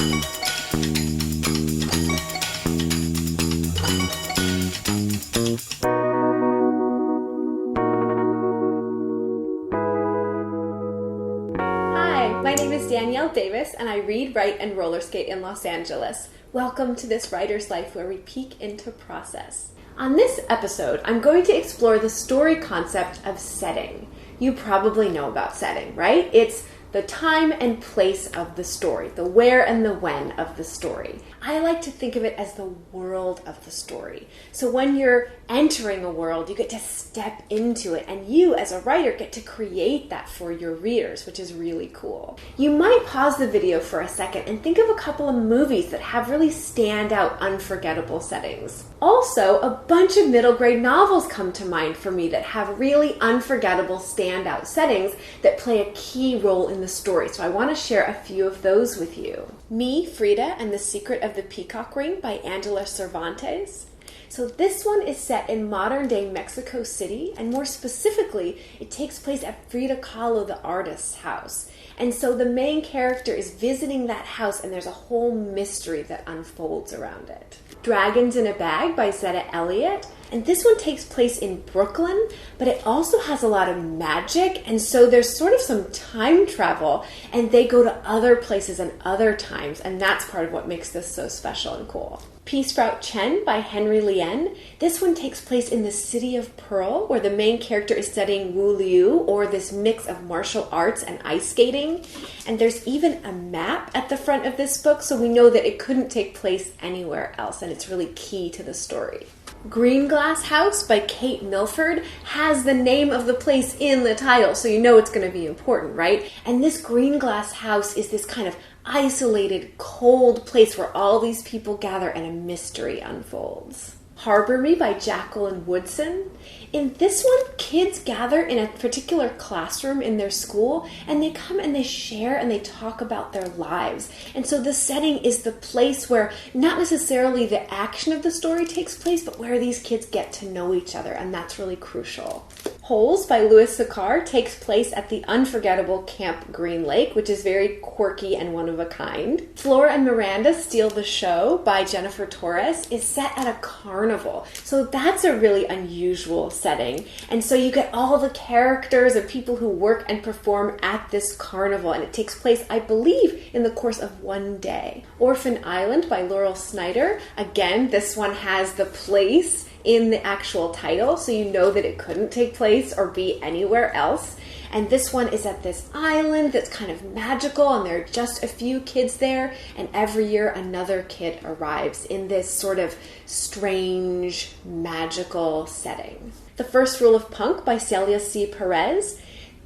My name is Danielle Davis, and I read, write, and roller skate in Los Angeles. Welcome to this writer's life where we peek into process. On this episode, I'm going to explore the story concept of setting. You probably know about setting, right? It's the time and place of the story, the where and the when of the story. I like to think of it as the world of the story. So when you're entering a world, you get to step into it, and you as a writer get to create that for your readers, which is really cool. You might pause the video for a second and think of a couple of movies that have really standout, unforgettable settings. Also, a bunch of middle grade novels come to mind for me that have really unforgettable, standout settings that play a key role in the story. So I want to share a few of those with you. Me, Frida, and the Secret of the Peacock Ring by Angela Cervantes. So this one is set in modern-day Mexico City, and more specifically, it takes place at Frida Kahlo, the artist's house. And so the main character is visiting that house, and there's a whole mystery that unfolds around it. Dragons in a Bag by Zetta Elliott. And this one takes place in Brooklyn, but it also has a lot of magic, and so there's sort of some time travel, and they go to other places and other times, and that's part of what makes this so special and cool. Peace Route Chen by Henry Lien. This one takes place in the city of Pearl, where the main character is studying Wu Liu, or this mix of martial arts and ice skating. And there's even a map at the front of this book, so we know that it couldn't take place anywhere else, and it's really key to the story. Green Glass House by Kate Milford has the name of the place in the title, so you know it's going to be important, right? And this green glass house is this kind of isolated, cold place where all these people gather and a mystery unfolds. Harbor Me by Jacqueline Woodson. In this one, kids gather in a particular classroom in their school, and they come and they share and they talk about their lives. And so the setting is the place where not necessarily the action of the story takes place, but where these kids get to know each other, and that's really crucial. Holes by Louis Sachar takes place at the unforgettable Camp Green Lake, which is very quirky and one of a kind. Flora and Miranda Steal the Show by Jennifer Torres is set at a carnival. So that's a really unusual setting. And so you get all the characters of people who work and perform at this carnival, and it takes place, I believe, in the course of one day. Orphan Island by Laurel Snyder. Again, this one has the place in the actual title, so you know that it couldn't take place or be anywhere else. And this one is at this island that's kind of magical, and there are just a few kids there, and every year another kid arrives in this sort of strange, magical setting. The First Rule of Punk by Celia C. Perez.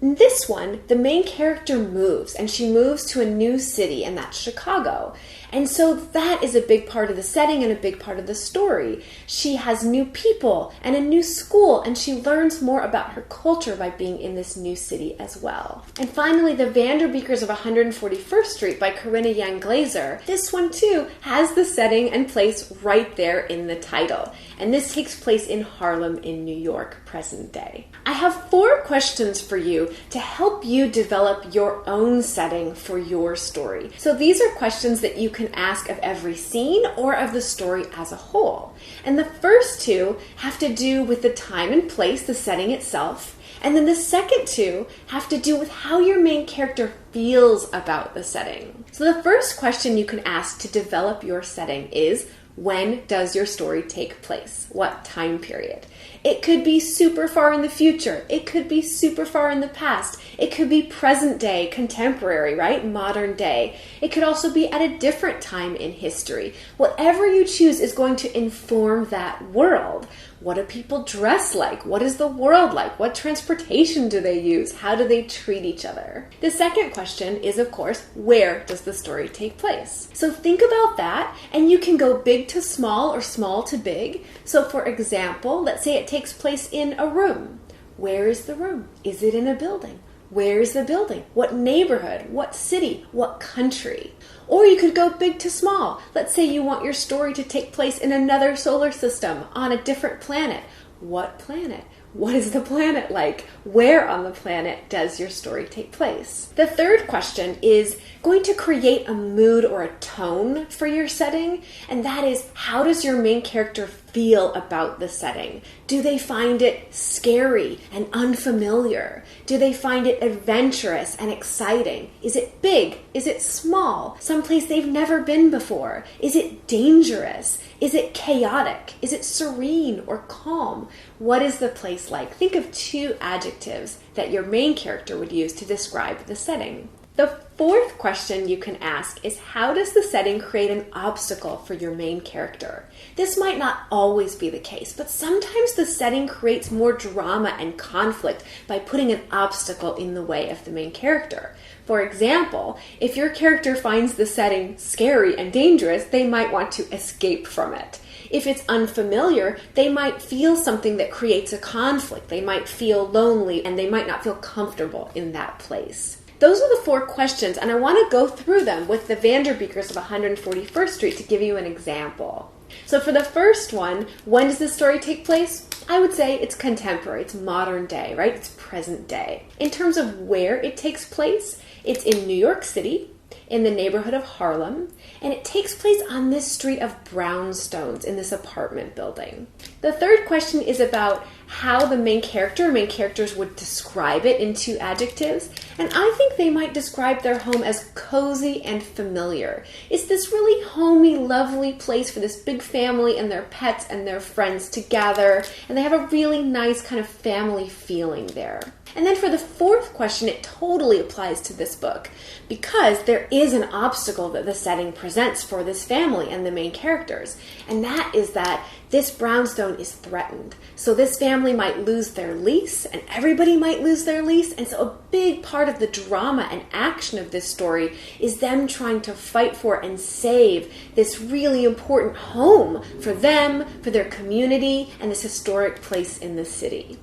In this one, the main character moves, and she moves to a new city, and that's Chicago. And so that is a big part of the setting and a big part of the story. She has new people and a new school, and she learns more about her culture by being in this new city as well. And finally, The Vanderbeekers of 141st Street by Corinna Yang Glazer. This one too has the setting and place right there in the title. And this takes place in Harlem in New York, present day. I have 4 questions for you to help you develop your own setting for your story. So these are questions that you can ask of every scene or of the story as a whole. And the first 2 have to do with the time and place, the setting itself. And then the second 2 have to do with how your main character feels about the setting. So the first question you can ask to develop your setting is, when does your story take place? What time period? It could be super far in the future. It could be super far in the past. It could be present day, contemporary, right? Modern day. It could also be at a different time in history. Whatever you choose is going to inform that world. What do people dress like? What is the world like? What transportation do they use? How do they treat each other? The second question is, of course, where does the story take place? So think about that, and you can go big to small or small to big. So for example, let's say it takes place in a room. Where is the room? Is it in a building? Where is the building? What neighborhood? What city? What country? Or you could go big to small. Let's say you want your story to take place in another solar system, on a different planet. What planet? What is the planet like? Where on the planet does your story take place? The third question is, going to create a mood or a tone for your setting, and that is, how does your main character feel about the setting? Do they find it scary and unfamiliar? Do they find it adventurous and exciting? Is it big? Is it small? Someplace they've never been before? Is it dangerous? Is it chaotic? Is it serene or calm? What is the place like? Think of 2 adjectives that your main character would use to describe the setting. The fourth question you can ask is, how does the setting create an obstacle for your main character? This might not always be the case, but sometimes the setting creates more drama and conflict by putting an obstacle in the way of the main character. For example, if your character finds the setting scary and dangerous, they might want to escape from it. If it's unfamiliar, they might feel something that creates a conflict. They might feel lonely, and they might not feel comfortable in that place. Those are the 4 questions, and I want to go through them with the Vanderbeekers of 141st Street to give you an example. So for the first one, when does this story take place? I would say it's contemporary, it's modern day, right? It's present day. In terms of where it takes place, it's in New York City, in the neighborhood of Harlem, and it takes place on this street of brownstones in this apartment building. The third question is about how the main characters would describe it in 2 adjectives, and I think they might describe their home as cozy and familiar. It's this really homey, lovely place for this big family and their pets and their friends to gather, and they have a really nice kind of family feeling there. And then for the 4th question, it totally applies to this book because there is an obstacle that the setting presents for this family and the main characters, and that is that this brownstone is threatened. So this family might lose their lease, and everybody might lose their lease, and so a big part of the drama and action of this story is them trying to fight for and save this really important home for them, for their community, and this historic place in the city.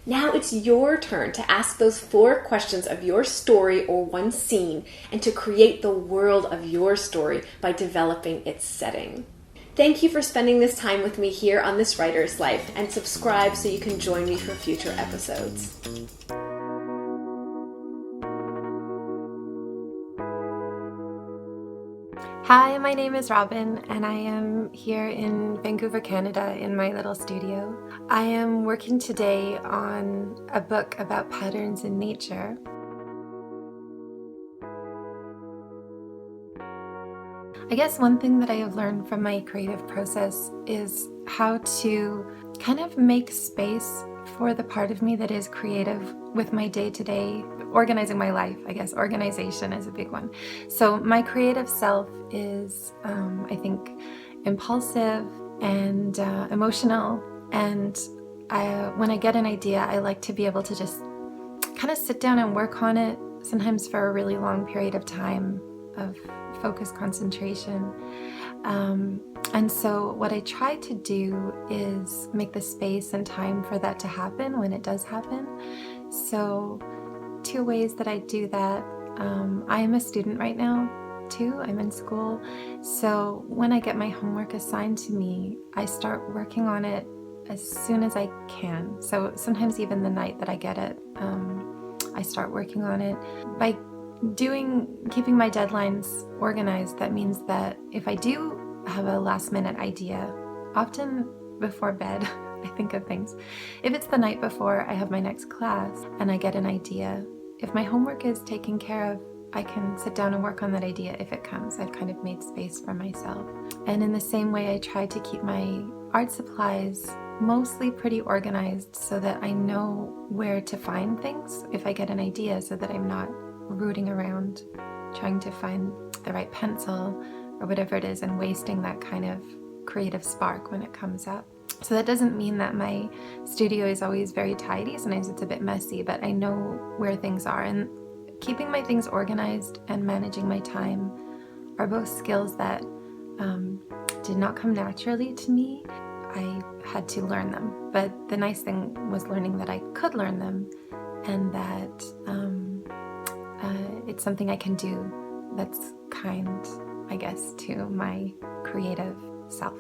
Now it's your turn to ask those 4 questions of your story or one scene and to create the world of your story by developing its setting. Thank you for spending this time with me here on This Writer's Life, and subscribe so you can join me for future episodes. Hi, my name is Robin, and I am here in Vancouver, Canada, in my little studio. I am working today on a book about patterns in nature. I guess one thing that I have learned from my creative process is how to kind of make space for the part of me that is creative with my day-to-day organizing my life. I guess organization is a big one. So my creative self is, I think, impulsive and emotional. And when I get an idea, I like to be able to just kind of sit down and work on it, sometimes for a really long period of time of focused concentration. And so what I try to do is make the space and time for that to happen when it does happen. So 2 ways that I do that. I am a student right now too. I'm in school. So when I get my homework assigned to me, I start working on it as soon as I can. So sometimes even the night that I get it, I start working on it. By keeping my deadlines organized, that means that if I do have a last minute idea, often before bed, I think of things. If it's the night before I have my next class and I get an idea, if my homework is taken care of, I can sit down and work on that idea if it comes. I've kind of made space for myself. And in the same way, I try to keep my art supplies mostly pretty organized so that I know where to find things if I get an idea, so that I'm not rooting around trying to find the right pencil or whatever it is and wasting that kind of creative spark when it comes up. So that doesn't mean that my studio is always very tidy. Sometimes it's a bit messy, but I know where things are. And keeping my things organized and managing my time are both skills that did not come naturally to me. I had to learn them. But the nice thing was learning that I could learn them, and that it's something I can do that's kind, I guess, to my creative self.